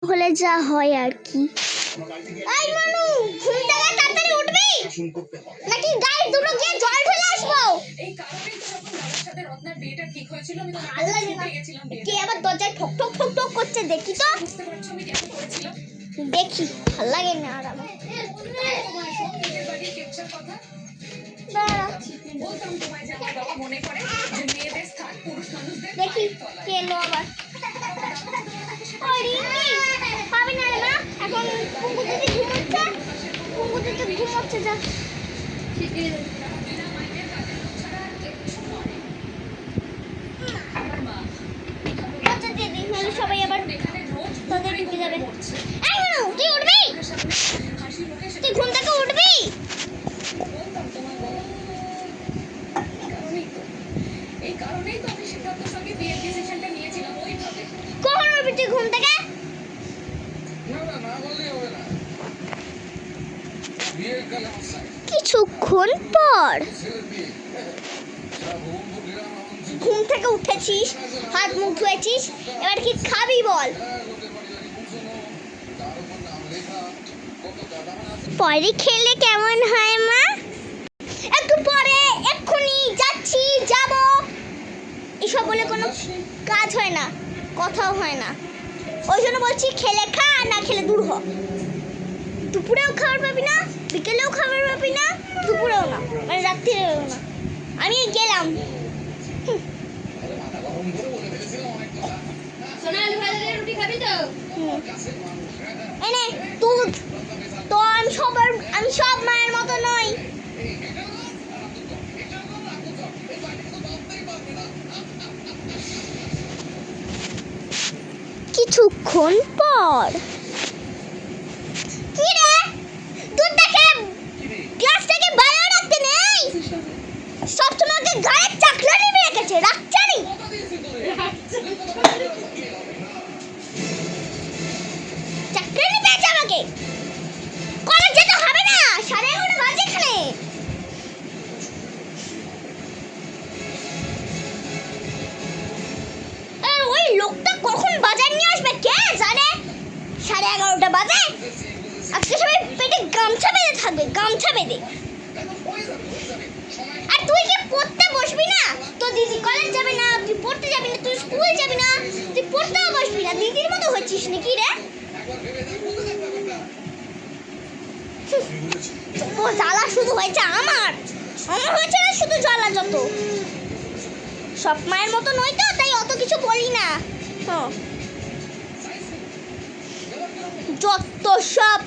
হলে যা হয় আর কি। এই মানু, ঘুম থেকে তাড়াতাড়ি উঠবি নাকি গায়ে দুটো গিয়ে জল ঢেলে আসবো? এই কারণেই তো যখন দাদার সাথে রত্নার বিয়েটা ঠিক হয়েছিল আমি তো ছুটে গেছিলাম। কে আবার দরজায় ঠক ঠক ঠক ঠক করছে দেখি তো। বুঝতে পারছো আমি কেন করেছিলাম? দেখি, ভালো লাগে না আর আমার। নিজের বাড়ির কেচ্ছার কথা বলতাম তোমায় যে আমার বাবা মনে করে যে মেয়েদের স্থান পুরুষ মানুষদের। দেখি কে এলো আবার। পাবি না রে মা, এখন কুঙ্কুদিদি ঘুমোচ্ছে, কুঙ্কুদিদি ঘুমোচ্ছে যা। আচ্ছা দিদি, নাহলে সবাই আবার তোদের ঢুকে যাবে। এই মানু, তুই উঠবি? তুই ঘুম থেকে উঠবি? এই কারণেই তো আমি সিদ্ধার্থের সঙ্গে বিয়ের ডিসিশনটা নিয়েছিলাম ওইভাবে। কখন উঠবি তুই ঘুম থেকে? কিছুক্ষণ পর। ঘুম থেকে উঠেছিস, হাত মুখ ধুয়েছিস, এবার কি খাবি বল? পরে খেলে কেমন হয় মা? একটু পরে, এক্ষুনি যাচ্ছি, যাব, এসব বলে কোনো কাজ হয় না, কথাও হয় না। ওই জন্য বলছি খেলে খা, না খেলে দূর হ। দুপুরেও খাবার পাবি না, বিকেলেও খাবার পাবি না, দুপুরেও না, মানে রাত্রিরেও না। আমি গেলাম। এনে দুধ তো আমি সব মায়ের মতো নই। কিছুক্ষণ পর। কি রে, দুধটাকে গ্লাসটাকে বাইরে রাখতে নেই? সব তোমাকে গায়ের চাকলা নিয়ে রেখেছে, রাখছানি। চাকলা নিয়ে পেয়েছে আমাকে। কলেজ যেতে হবে না, 11:30 বাজে এখানে। ওই লোকটা কখন বাজার নিয়ে আসবে কে জানে? 11:30 বাজে। আজকে সবাই পেটে গামছা বেঁধে থাকবে, গামছা বেঁধে। আর তুই কি পড়তে বসবি না? তো দিদি কলেজ যাবে না, তুই পড়তে যাবি না, তুই স্কুল যাবি না, তুই পড়তেও বসবি না। দিদির মতো হচ্ছিস নাকি রে? ও জ্বালা শুধু হয়েছে আমার হয়েছে না শুধু জ্বালা। সব মায়ের মতো নয় তো, তাই অত কিছু বলি না। যত সব